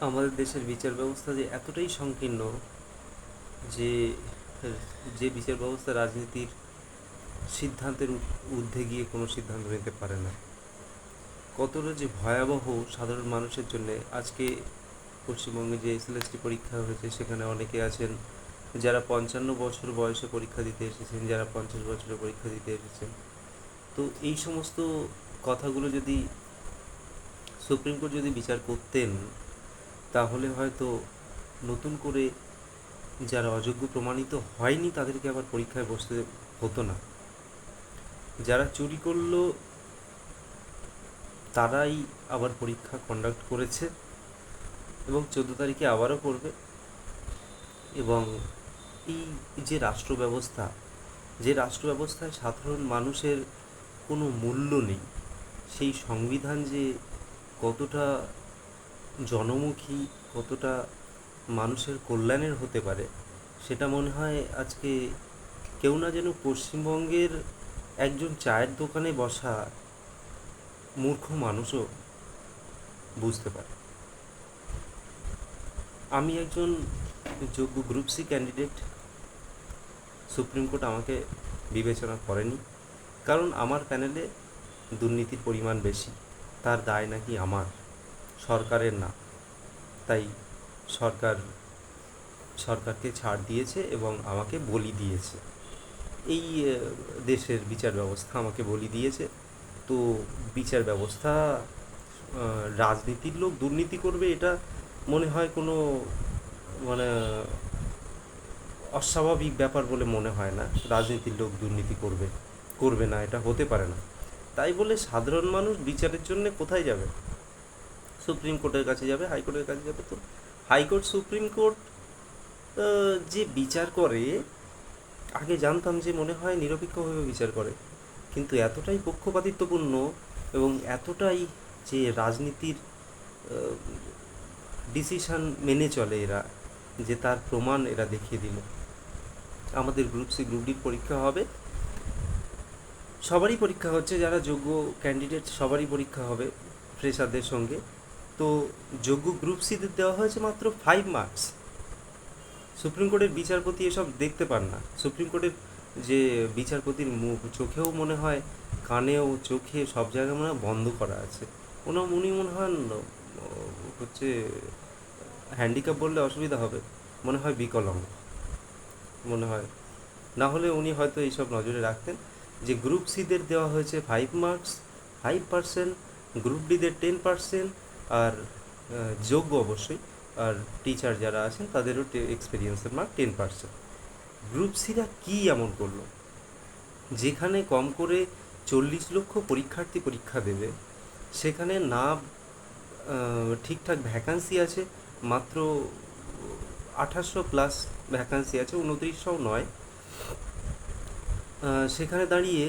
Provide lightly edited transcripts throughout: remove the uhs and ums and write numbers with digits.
আমাদের দেশের বিচার ব্যবস্থা যে এতটাই সংকীর্ণ যে যে বিচার ব্যবস্থা রাজনীতির সিদ্ধান্তের ঊর্ধ্বে গিয়ে কোনো সিদ্ধান্ত নিতে পারে না, কতটা যে ভয়াবহ সাধারণ মানুষের জন্য। আজকে পশ্চিমবঙ্গে যে এসএলএসটি পরীক্ষা হয়েছে সেখানে অনেকে আছেন যারা 55 বছর বয়সে পরীক্ষা দিতে এসেছেন, যারা 50 বছরে পরীক্ষা দিতে এসেছেন। তো এই সমস্ত কথাগুলো যদি সুপ্রিম কোর্ট যদি বিচার করতেন, তাহলে হয়তো নতুন করে যারা অযোগ্য প্রমাণিত হয়নি তাদেরকে আবার পরীক্ষায় বসতে হতো না। যারা চুরি করলো তারাই আবার পরীক্ষা কন্ডাক্ট করেছে এবং 14 তারিখে আবারও করবে। এবং এই যে রাষ্ট্র ব্যবস্থা, যে রাষ্ট্র ব্যবস্থায় সাধারণ মানুষের কোনো মূল্য নেই, সেই সংবিধান যে কতটা জনমুখী, কতটা মানুষের কল্যাণের হতে পারে, সেটা মনে হয় আজকে কেউ না যেন পশ্চিমবঙ্গের একজন চায়ের দোকানে বসা মূর্খ মানুষও বুঝতে পারে। আমি একজন যোগ্য group C candidate. Supreme court আমাকে বিবেচনা করেনি, কারণ আমার প্যানেলে দুর্নীতির পরিমাণ বেশি। তার দায় নাকি আমার, সরকারের না। তাই সরকার সরকারকে ছাড় দিয়েছে এবং আমাকে বলি দিয়েছে। এই দেশের বিচার ব্যবস্থা আমাকে বলি দিয়েছে। তো বিচার ব্যবস্থা, রাজনীতির লোক দুর্নীতি করবে এটা মনে হয় কোনো মানে অস্বাভাবিক ব্যাপার বলে মনে হয় না। রাজনীতির লোক দুর্নীতি করবে করবে না, এটা হতে পারে না। তাই বলে সাধারণ মানুষ বিচারের জন্য কোথায় যাবে? সুপ্রিম কোর্টের কাছে যাবে, হাইকোর্টের কাছে যাবে। তো হাইকোর্ট, সুপ্রিম কোর্ট যে বিচার করে, আগে জানতাম যে মনে হয় নিরপেক্ষভাবে বিচার করে, কিন্তু এতটাই পক্ষপাতিত্বপূর্ণ এবং এতটাই যে রাজনীতির ডিসিশন মেনে চলে এরা, যে তার প্রমাণ এরা দেখিয়ে দিল। আমাদের গ্রুপ সি গ্রুপ ডির পরীক্ষা হবে, সবারই পরীক্ষা হচ্ছে, যারা যোগ্য ক্যান্ডিডেট সবারই পরীক্ষা হবে ফ্রেশারদের সঙ্গে। তো যোগ্য গ্রুপ সিদের দেওয়া হয়েছে মাত্র 5 মার্কস। সুপ্রিম কোর্টের বিচারপতি এসব দেখতে পান না। সুপ্রিম কোর্টের যে বিচারপতির মুখ, চোখেও মনে হয়, কানেও, চোখে, সব জায়গায় মনে হয় বন্ধ করা আছে। উনি মনে হয় হচ্ছে হ্যান্ডিক্যাপ বললে অসুবিধা হবে, মনে হয় বিকলাঙ্গ মনে হয়। না হলে উনি হয়তো এইসব নজরে রাখতেন। যে গ্রুপ সিদের দেওয়া হয়েছে 5 মার্কস, 5%, গ্রুপ ডিদের 10%, আর যোগ্য অবশ্যই, আর টিচার যারা আছেন তাদেরও এক্সপিরিয়েন্সের মার্ক 10%। গ্রুপ সিরা কী এমন করলো যেখানে কম করে 40 লক্ষ পরীক্ষার্থী পরীক্ষা দেবে, সেখানে না ঠিকঠাক ভ্যাকান্সি আছে মাত্র 2800+ ভ্যাকান্সি আছে, 2900 নয়। সেখানে দাঁড়িয়ে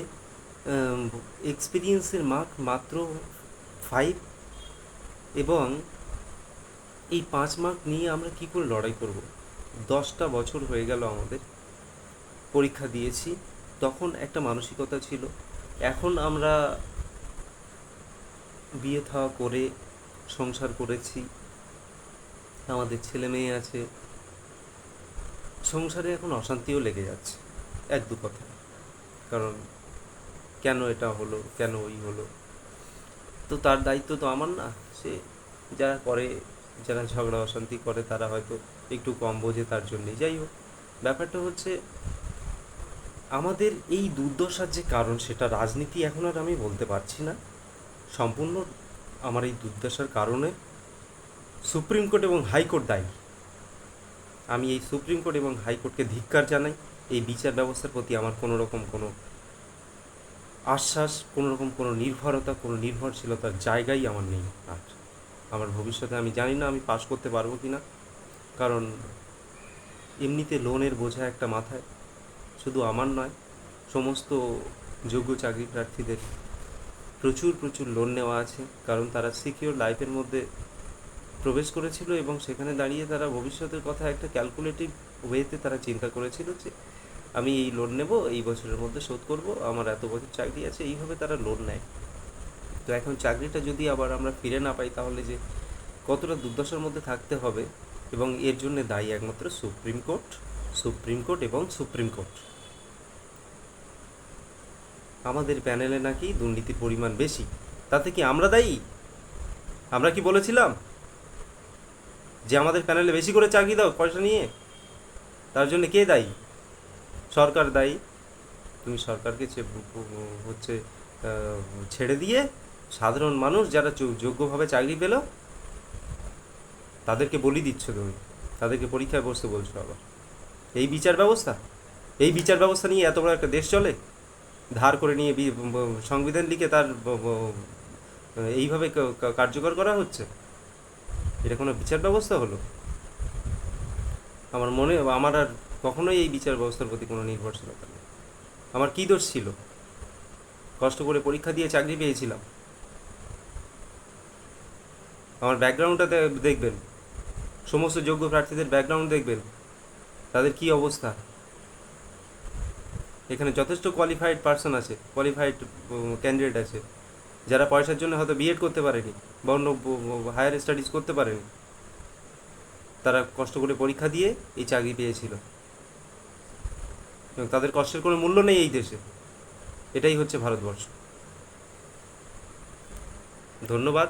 এক্সপিরিয়েন্সের মার্ক মাত্র 5। এবং এই 5 মার্ক নিয়ে আমরা কী করে লড়াই করব? 10টা বছর হয়ে গেল আমাদের, পরীক্ষা দিয়েছি, তখন একটা মানসিকতা ছিল। এখন আমরা বিয়ে থাওয়া করে সংসার করেছি, আমাদের ছেলে মেয়ে আছে, সংসারে এখন অশান্তিও লেগে যাচ্ছে এক দু কথা। কারণ কেন এটা হলো, কেন ওই হলো, তো তার দায়িত্ব তো আমার না। সে যারা করে, যারা ঝগড়া অশান্তি করে, তারা হয়তো একটু কম বোঝে, তার জন্যেই। যাই হোক, ব্যাপারটা হচ্ছে আমাদের এই দুর্দশার যে কারণ, সেটা রাজনীতি এখন আর আমি বলতে পারছি না। সম্পূর্ণ আমার এই দুর্দশার কারণে সুপ্রিম কোর্ট এবং হাইকোর্ট দায়ী। আমি এই সুপ্রিম কোর্ট এবং হাইকোর্টকে ধিক্কার জানাই। এই বিচার ব্যবস্থার প্রতি আমার কোনো রকম কোনো আশ্বাস, কোনো রকম কোনো নির্ভরতা, কোনো নির্ভরশীলতার জায়গাই আমার নেই। আর আমার ভবিষ্যতে আমি জানি না আমি পাশ করতে পারবো কি না, কারণ এমনিতে লোনের বোঝা একটা মাথায়, শুধু আমার নয়, সমস্ত যোগ্য চাকরি প্রার্থীদের প্রচুর প্রচুর লোন নেওয়া আছে। কারণ তারা সিকিউর লাইফের মধ্যে প্রবেশ করেছিল এবং সেখানে দাঁড়িয়ে তারা ভবিষ্যতের কথা একটা ক্যালকুলেটিভ ওয়েতে তারা চিন্তা করেছিল যে আমি এই লোন নেব, এই বছরের মধ্যে শোধ করব, আমার এত বছর চাকরি আছে, এইভাবে তারা লোন নেয়। তো এখন চাকরিটা যদি আবার আমরা ফিরে না পাই, তাহলে যে কতটা দুর্দশার মধ্যে থাকতে হবে, এবং এর জন্য দায়ী একমাত্র সুপ্রিম কোর্ট এবং সুপ্রিম কোর্ট। আমাদের প্যানেলে নাকি দুর্নীতির পরিমাণ বেশি, তাতে কি আমরা দায়ী? আমরা কি বলেছিলাম যে আমাদের প্যানেলে বেশি করে চাকরি দাও পয়সা নিয়ে? তার জন্য কে দায়ী? সরকার দায়ী। তুমি সরকারকে হচ্ছে ছেড়ে দিয়ে সাধারণ মানুষ যারা যোগ্যভাবে চাকরি পেল তাদেরকে বলি দিচ্ছ, তুমি তাদেরকে পরীক্ষায় বসতে বলছো। আবার এই বিচার ব্যবস্থা নিয়ে এত বড় একটা দেশ চলে? ধার করে নিয়ে সংবিধান লিখে তার এইভাবে কার্যকর করা হচ্ছে? এটা কোনো বিচার ব্যবস্থা হলো? আমার আর কখনোই এই বিচার ব্যবস্থার প্রতি কোনো নির্ভরশীলতা নেই। আমার কী দোষ ছিল? কষ্ট করে পরীক্ষা দিয়ে চাকরি পেয়েছিলাম। আমার ব্যাকগ্রাউন্ডটা দেখবেন, সমস্ত যোগ্য প্রার্থীদের ব্যাকগ্রাউন্ড দেখবেন, তাদের কি অবস্থা। এখানে যথেষ্ট কোয়ালিফাইড পার্সন আছে, কোয়ালিফাইড ক্যান্ডিডেট আছে, যারা পয়সার জন্য হয়তো বিএড করতে পারেনি বা অন্য হায়ার স্টাডিজ করতে পারেনি, তারা কষ্ট করে পরীক্ষা দিয়ে এই চাকরি পেয়েছিল, এবং তাদের কষ্টের কোনো মূল্য নেই এই দেশে। এটাই হচ্ছে ভারতবর্ষ। ধন্যবাদ।